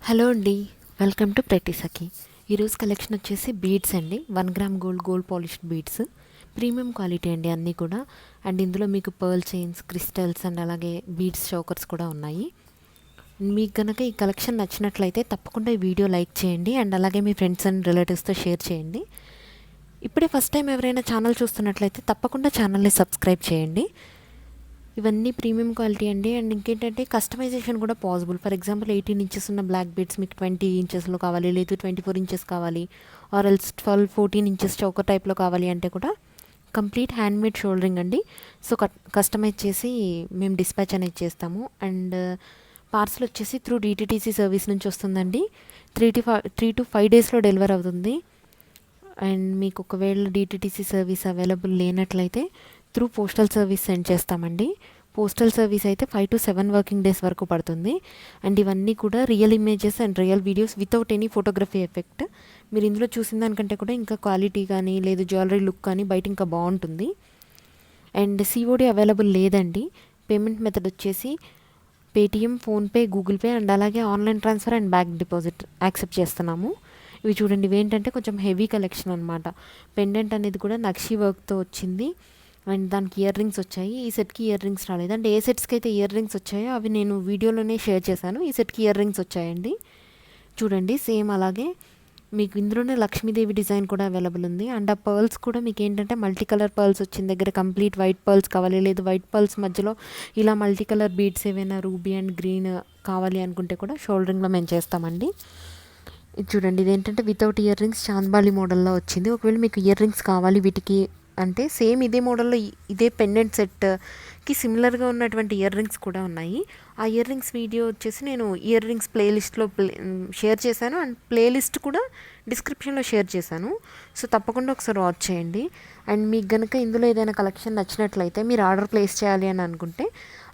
Hello అండి, welcome to ప్రతి సఖీ. ఈరోజు కలెక్షన్ వచ్చేసి బీడ్స్ అండి. 1 gram gold polished beads, premium quality అండి అన్నీ కూడా. అండ్ ఇందులో మీకు పర్ల్ చైన్స్, క్రిస్టల్స్ అండ్ అలాగే బీడ్స్ చోకర్స్ కూడా ఉన్నాయి. మీకు కనుక ఈ కలెక్షన్ నచ్చినట్లయితే తప్పకుండా ఈ వీడియో లైక్ చేయండి అండ్ అలాగే మీ ఫ్రెండ్స్ అండ్ రిలేటివ్స్తో షేర్ చేయండి. ఇప్పుడే ఫస్ట్ టైం ఎవరైనా ఛానల్ చూస్తున్నట్లయితే తప్పకుండా ఛానల్ని సబ్స్క్రైబ్ చేయండి. ఇవన్నీ ప్రీమియం క్వాలిటీ అండి. అండ్ ఇంకేంటంటే కస్టమైజేషన్ కూడా పాసిబుల్. ఫర్ ఎగ్జాంపుల్ 18 ఇంచెస్ ఉన్న బ్లాక్ బీడ్స్ మీకు 20 ఇంచెస్లో కావాలి, లేదు 24 ఇంచెస్ కావాలి, ఆర్ ఎల్స్ 14 ఇంచెస్ చౌకర్ టైప్లో కావాలి అంటే కూడా కంప్లీట్ హ్యాండ్మేడ్ షోల్డరింగ్ అండి. సో కస్టమైజ్ చేసి మేము డిస్పాచ్ అనేది చేస్తాము. అండ్ పార్సల్ వచ్చేసి త్రూ DTTC సర్వీస్ నుంచి వస్తుందండి. 3 to 5 డేస్లో డెలివర్ అవుతుంది. అండ్ మీకు ఒకవేళ DTTC సర్వీస్ అవైలబుల్ లేనట్లయితే త్రూ పోస్టల్ సర్వీస్ సెండ్ చేస్తామండి. పోస్టల్ సర్వీస్ అయితే 5 to 7 వర్కింగ్ డేస్ వరకు పడుతుంది. అండ్ ఇవన్నీ కూడా real images and real videos without any photography effect. మీరు ఇందులో చూసిన దానికంటే కూడా ఇంకా క్వాలిటీ కానీ లేదు జ్యువెలరీ లుక్ కానీ బయట ఇంకా బాగుంటుంది. అండ్ COD అవైలబుల్ లేదండి. పేమెంట్ మెథడ్ వచ్చేసి Paytm, PhonePe, Google pay and అలాగే online transfer and bank deposit accept చేస్తున్నాము. ఇవి చూడండి, ఇవి ఏంటంటే కొంచెం హెవీ కలెక్షన్ అనమాట. పెండెంట్ అనేది కూడా నక్షి వర్క్తో వచ్చింది. అండ్ దానికి ఇయర్ రింగ్స్ వచ్చాయి. ఈ సెట్కి ఇయర్ రింగ్స్ రాలేదు. అంటే ఏ సెట్స్కి అయితే ఇయర్ రింగ్స్ వచ్చాయో అవి నేను వీడియోలోనే షేర్ చేశాను. ఈ సెట్కి ఇయర్ రింగ్స్ వచ్చాయండి. చూడండి, సేమ్ అలాగే మీకు ఇందులోనే లక్ష్మీదేవి డిజైన్ కూడా అవైలబుల్ ఉంది. అండ్ ఆ పర్ల్స్ కూడా మీకు ఏంటంటే మల్టీ కలర్ పర్ల్స్ వచ్చిన దగ్గర కంప్లీట్ వైట్ పర్ల్స్ కావాలి, లేదు వైట్ పర్ల్స్ మధ్యలో ఇలా మల్టీ కలర్ బీడ్స్ ఏవైనా రూబీ అండ్ గ్రీన్ కావాలి అనుకుంటే కూడా షోల్డరింగ్లో మేము చేస్తామండి. ఇది చూడండి, ఇదేంటంటే వితౌట్ ఇయర్ రింగ్స్ చాంద్బాలి మోడల్లో వచ్చింది. ఒకవేళ మీకు ఇయర్ రింగ్స్ కావాలి వీటికి అంటే సేమ్ ఇదే మోడల్లో ఇదే పెండెంట్ సెట్కి సిమిలర్గా ఉన్నటువంటి ఇయర్ రింగ్స్ కూడా ఉన్నాయి. ఆ ఇయర్ రింగ్స్ వీడియో వచ్చేసి నేను ఇయర్ రింగ్స్ ప్లేలిస్ట్లో షేర్ చేశాను. అండ్ ప్లేలిస్ట్ కూడా డిస్క్రిప్షన్లో షేర్ చేశాను. సో తప్పకుండా ఒకసారి వాచ్ చేయండి. అండ్ మీకు కనుక ఇందులో ఏదైనా కలెక్షన్ నచ్చినట్లయితే మీరు ఆర్డర్ ప్లేస్ చేయాలి అని అనుకుంటే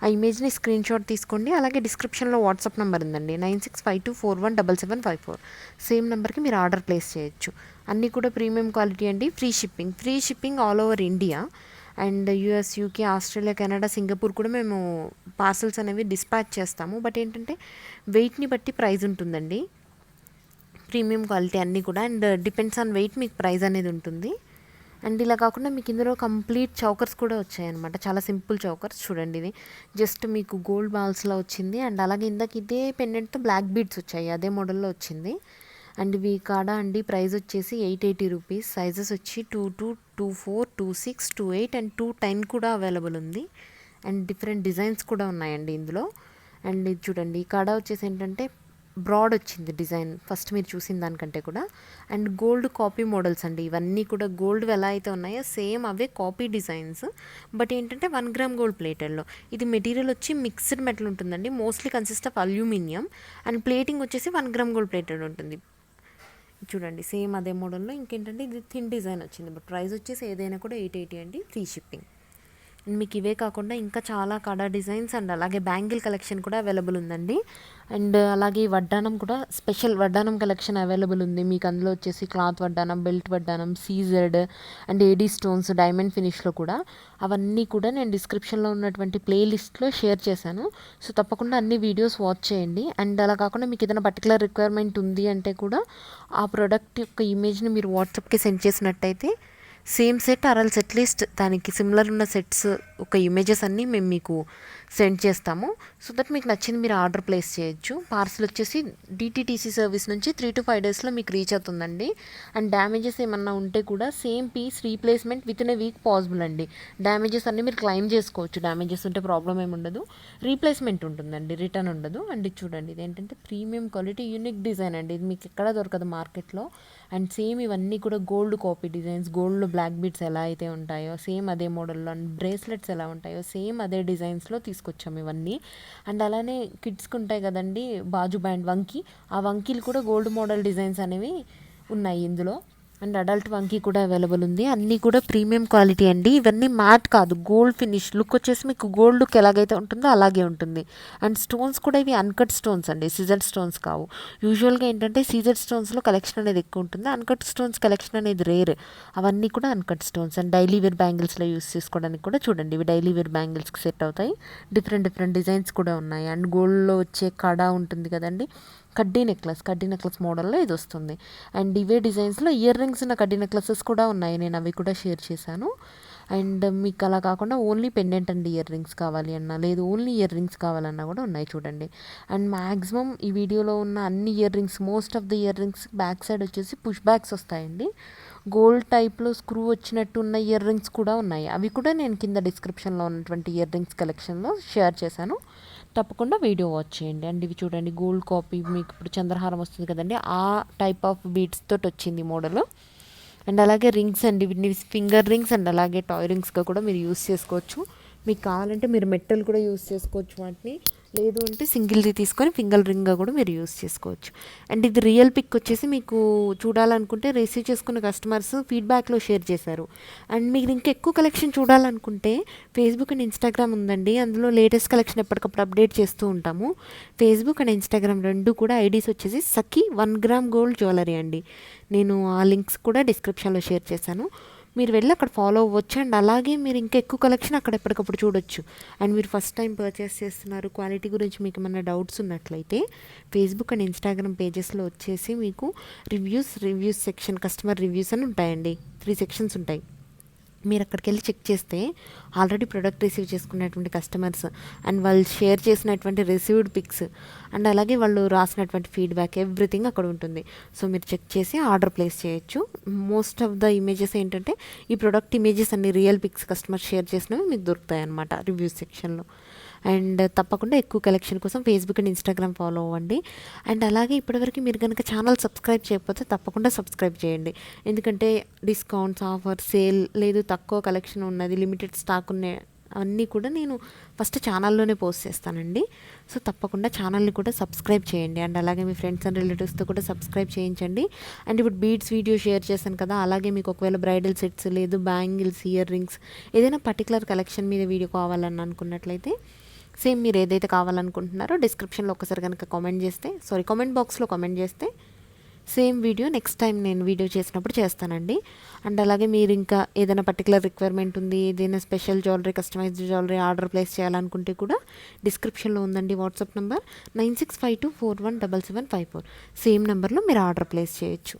ఆ ఇమేజ్ని స్క్రీన్ షాట్ తీసుకోండి. అలాగే డిస్క్రిప్షన్లో వాట్సాప్ నెంబర్ ఉందండి, 9652417754. సేమ్ నెంబర్కి మీరు ఆర్డర్ ప్లేస్ చేయొచ్చు. అన్నీ కూడా ప్రీమియం క్వాలిటీ అండి. Free shipping all over India. And US, UK, Australia, Canada, Singapore కూడా మేము పార్సల్స్ అనేవి డిస్పాచ్ చేస్తాము. బట్ ఏంటంటే వెయిట్ని బట్టి ప్రైస్ ఉంటుందండి. ప్రీమియం క్వాలిటీ అన్నీ కూడా. అండ్ డిపెండ్స్ ఆన్ వెయిట్ మీకు ప్రైస్ అనేది ఉంటుంది. అండ్ ఇలా కాకుండా మీకు ఇందులో కంప్లీట్ చౌకర్స్ కూడా వచ్చాయన్నమాట. చాలా సింపుల్ చౌకర్స్. చూడండి, ఇది జస్ట్ మీకు గోల్డ్ బాల్స్లో వచ్చింది. అండ్ అలాగే ఇందాక ఇదే పెండెంట్తో బ్లాక్ బీడ్స్ వచ్చాయి, అదే మోడల్లో వచ్చింది. అండ్ ఇవి కాడ అండి ప్రైస్ వచ్చేసి 880 రూపీస్. సైజెస్ వచ్చి 22, 24, 26, 28 అండ్ 210 కూడా అవైలబుల్ ఉంది. అండ్ డిఫరెంట్ డిజైన్స్ కూడా ఉన్నాయండి ఇందులో. అండ్ ఇది చూడండి, ఈ కాడ వచ్చేసి ఏంటంటే బ్రాడ్ వచ్చింది డిజైన్, ఫస్ట్ మీరు చూసిన దానికంటే కూడా. అండ్ గోల్డ్ కాపీ మోడల్స్ అండి. ఇవన్నీ కూడా గోల్డ్ ఎలా అయితే ఉన్నాయో same away copy designs. But ఏంటంటే 1 గ్రామ్ గోల్డ్ ప్లేటెడ్లో. ఇది మెటీరియల్ వచ్చి మిక్స్డ్ మెటల్ ఉంటుందండి. Mostly consist of aluminium. And plating వచ్చేసి 1 గ్రామ్ గోల్డ్ ప్లేటెడ్ ఉంటుంది. చూడండి, సేమ్ అదే మోడల్లో. ఇంకేంటంటే ఇది థిన్ డిజైన్ వచ్చింది. బట్ ప్రైస్ వచ్చేసి ఏదైనా కూడా 880 అండి, ఫ్రీ షిప్పింగ్. అండ్ మీకు ఇవే కాకుండా ఇంకా చాలా కడా డిజైన్స్ అండ్ అలాగే బ్యాంగిల్ కలెక్షన్ కూడా అవైలబుల్ ఉందండి. అండ్ అలాగే వడ్డానం కూడా స్పెషల్ వడ్డానం కలెక్షన్ అవైలబుల్ ఉంది. మీకు అందులో వచ్చేసి క్లాత్ వడ్డానం, బెల్ట్ వడ్డానం, CZ and AD stones, diamond ఫినిష్లో కూడా. అవన్నీ కూడా నేను డిస్క్రిప్షన్లో ఉన్నటువంటి ప్లేలిస్ట్లో షేర్ చేశాను. సో తప్పకుండా అన్ని వీడియోస్ వాచ్ చేయండి. అండ్ అలా కాకుండా మీకు ఏదైనా పర్టికులర్ రిక్వైర్మెంట్ ఉంది అంటే కూడా ఆ ప్రోడక్ట్ యొక్క ఇమేజ్ని మీరు వాట్సాప్కి సెండ్ చేసినట్టయితే సేమ్ సెట్ ఆర్ఎల్స్ అట్లీస్ట్ దానికి సిమిలర్ ఉన్న సెట్స్ ఒక ఇమేజెస్ అన్నీ మేము మీకు సెండ్ చేస్తాము. సో దట్ మీకు నచ్చింది మీరు ఆర్డర్ ప్లేస్ చేయొచ్చు. పార్సల్ వచ్చేసి DTTC సర్వీస్ నుంచి 3 to 5 డేస్లో మీకు రీచ్ అవుతుందండి. అండ్ డ్యామేజెస్ ఏమన్నా ఉంటే కూడా same piece replacement within a week possible అండి. డ్యామేజెస్ అన్నీ మీరు క్లెయిమ్ చేసుకోవచ్చు. డ్యామేజెస్ ఉంటే ప్రాబ్లం ఏమి ఉండదు, రీప్లేస్మెంట్ ఉంటుందండి, రిటర్న్ ఉండదు. అండ్ ఇది చూడండి, ఇదేంటంటే ప్రీమియం క్వాలిటీ యూనిక్ డిజైన్ అండి. ఇది మీకు ఎక్కడ దొరకదు మార్కెట్లో. అండ్ సేమ్ ఇవన్నీ కూడా గోల్డ్ కాపీ డిజైన్స్. గోల్డ్లో బ్లాక్ బీడ్స్ ఎలా అయితే ఉంటాయో సేమ్ అదే మోడల్లో, అండ్ బ్రేస్లెట్స్ ఎలా ఉంటాయో సేమ్ అదే డిజైన్స్లో తీసుకొచ్చాము ఇవన్నీ. అండ్ అలానే కిడ్స్కి ఉంటాయి కదండి బాజు బ్యాండ్ వంకీ, ఆ వంకీలు కూడా గోల్డ్ మోడల్ డిజైన్స్ అనేవి ఉన్నాయి ఇందులో. అండ్ అడల్ట్ వంకీ కూడా అవైలబుల్ ఉంది. అన్నీ కూడా ప్రీమియం క్వాలిటీ అండి. ఇవన్నీ మ్యాట్ కాదు, గోల్డ్ ఫినిష్. లుక్ వచ్చేసి మీకు గోల్డ్ లుక్ ఎలాగైతే ఉంటుందో అలాగే ఉంటుంది. అండ్ స్టోన్స్ కూడా ఇవి అన్కట్ స్టోన్స్ అండి, సీజర్ స్టోన్స్ కావు. యూజువల్గా ఏంటంటే సీజర్ స్టోన్స్లో కలెక్షన్ అనేది ఎక్కువ ఉంటుంది, అన్కట్ స్టోన్స్ కలెక్షన్ అనేది రేర్. అవన్నీ కూడా uncut stones. And daily wear బ్యాంగిల్స్లో యూస్ చేసుకోవడానికి కూడా చూడండి, ఇవి డైలీ వేర్ బ్యాంగిల్స్కి సెట్ అవుతాయి. డిఫరెంట్ డిఫరెంట్ డిజైన్స్ కూడా ఉన్నాయి. అండ్ గోల్డ్లో వచ్చే కడ ఉంటుంది కదండి, కడ్డీ నెక్లెస్ మోడల్లో ఇది వస్తుంది. అండ్ ఇవే డిజైన్స్లో ఇయర్ రింగ్స్ ఉన్న కడ్డీ నెక్లెసెస్ కూడా ఉన్నాయి, నేను అవి కూడా షేర్ చేశాను. అండ్ మీకు అలా కాకుండా only pendant and ear rings కావాలి అన్నా, లేదు ఓన్లీ ఇయర్ రింగ్స్ కావాలన్నా కూడా ఉన్నాయి చూడండి. అండ్ మ్యాక్సిమం ఈ వీడియోలో ఉన్న అన్ని ear rings, most of the ear rings back side వచ్చేసి పుష్ బ్యాక్స్ వస్తాయండి. గోల్డ్ టైప్లో స్క్రూ వచ్చినట్టు ఉన్న ఇయర్ రింగ్స్ కూడా ఉన్నాయి, అవి కూడా నేను కింద డిస్క్రిప్షన్లో ఉన్నటువంటి ఇయర్ రింగ్స్ కలెక్షన్లో షేర్ చేశాను, తప్పకుండా వీడియో వాచ్ చేయండి. అండ్ ఇవి చూడండి, గోల్డ్ కాపీ, మీకు ఇప్పుడు చంద్రహారం వస్తుంది కదండి, ఆ టైప్ ఆఫ్ బీడ్స్ తోటి వచ్చింది మోడల్. అండ్ అలాగే రింగ్స్ అండి, వీటిని ఫింగర్ రింగ్స్ అండ్ అలాగే టాయ్ రింగ్స్గా కూడా మీరు యూస్ చేసుకోవచ్చు. మీకు కావాలంటే మీరు మెట్టలు కూడా యూస్ చేసుకోవచ్చు వాటిని, లేదు అంటే సింగిల్ది తీసుకొని ఫింగర్ రింగ్గా కూడా మీరు యూస్ చేసుకోవచ్చు. అండ్ ఇది రియల్ పిక్ వచ్చేసి మీకు చూడాలనుకుంటే రిసీవ్ చేసుకున్న కస్టమర్స్ ఫీడ్బ్యాక్లో షేర్ చేశారు. అండ్ మీరు ఇంకా ఎక్కువ కలెక్షన్ చూడాలనుకుంటే ఫేస్బుక్ అండ్ ఇన్స్టాగ్రామ్ ఉందండి, అందులో లేటెస్ట్ కలెక్షన్ ఎప్పటికప్పుడు అప్డేట్ చేస్తూ ఉంటాము. ఫేస్బుక్ అండ్ ఇన్స్టాగ్రామ్ రెండు కూడా ఐడీస్ వచ్చేసి సఖీ 1 గ్రామ్ గోల్డ్ జ్యువెలరీ అండి. నేను ఆ లింక్స్ కూడా డిస్క్రిప్షన్లో షేర్ చేశాను, మీరు వెళ్ళి అక్కడ ఫాలో అవ్వచ్చు. అండ్ అలాగే మీరు ఇంకా ఎక్కువ కలెక్షన్ అక్కడ ఎప్పటికప్పుడు చూడొచ్చు. అండ్ మీరు ఫస్ట్ టైం పర్చేస్ చేస్తున్నారు, క్వాలిటీ గురించి మీకు ఏమైనా డౌట్స్ ఉన్నట్లయితే ఫేస్బుక్ అండ్ ఇన్స్టాగ్రామ్ పేజెస్లో వచ్చేసి మీకు రివ్యూస్ సెక్షన్, కస్టమర్ రివ్యూస్ అని ఉంటాయండి, 3 సెక్షన్స్ ఉంటాయి. మీరు అక్కడికి వెళ్ళి చెక్ చేస్తే ఆల్రెడీ ప్రొడక్ట్ రిసీవ్ చేసుకున్నటువంటి కస్టమర్స్ అండ్ వాళ్ళు షేర్ చేసినటువంటి రిసీవ్డ్ పిక్స్ అండ్ అలాగే వాళ్ళు రాసినటువంటి ఫీడ్బ్యాక్ ఎవ్రీథింగ్ అక్కడ ఉంటుంది. సో మీరు చెక్ చేసి ఆర్డర్ ప్లేస్ చేయొచ్చు. మోస్ట్ ఆఫ్ ద ఇమేజెస్ ఏంటంటే ఈ ప్రొడక్ట్ ఇమేజెస్ అన్ని రియల్ పిక్స్ కస్టమర్ షేర్ చేసినవి మీకు దొరుకుతాయి అన్నమాట రివ్యూస్ సెక్షన్లో. అండ్ తప్పకుండా ఎక్కువ కలెక్షన్ కోసం ఫేస్బుక్ అండ్ ఇన్స్టాగ్రామ్ ఫాలో అవ్వండి. అండ్ అలాగే ఇప్పటివరకు మీరు కనుక ఛానల్ సబ్స్క్రైబ్ చేయకపోతే తప్పకుండా సబ్స్క్రైబ్ చేయండి, ఎందుకంటే డిస్కౌంట్స్, ఆఫర్, సేల్, లేదు తక్కువ కలెక్షన్ ఉన్నది, లిమిటెడ్ స్టాక్ ఉన్నాయి, అవన్నీ కూడా నేను ఫస్ట్ ఛానల్లోనే పోస్ట్ చేస్తానండి. సో తప్పకుండా ఛానల్ని కూడా సబ్స్క్రైబ్ చేయండి. అండ్ అలాగే మీ ఫ్రెండ్స్ అండ్ రిలేటివ్స్తో కూడా సబ్స్క్రైబ్ చేయించండి. అండ్ ఇప్పుడు బీడ్స్ వీడియో షేర్ చేశాను కదా, అలాగే మీకు ఒకవేళ బ్రైడల్ సెట్స్, లేదు బ్యాంగిల్స్, ఇయర్ రింగ్స్, ఏదైనా పర్టికులర్ కలెక్షన్ మీద వీడియో కావాలని అనుకున్నట్లయితే సేమ్ మీరు ఏదైతే కావాలనుకుంటున్నారో డిస్క్రిప్షన్లో ఒకసారి కనుక కామెంట్ బాక్స్లో కామెంట్ చేస్తే సేమ్ వీడియో నెక్స్ట్ టైం నేను వీడియో చేసినప్పుడు చేస్తానండి. అండ్ అలాగే మీరు ఇంకా ఏదైనా పర్టికులర్ రిక్వైర్మెంట్ ఉంది, ఏదైనా special jewellery, customised jewellery order place చేయాలనుకుంటే కూడా డిస్క్రిప్షన్లో ఉందండి వాట్సాప్ నెంబర్ 9652417754. సేమ్ నెంబర్లో మీరు ఆర్డర్ ప్లేస్ చేయొచ్చు.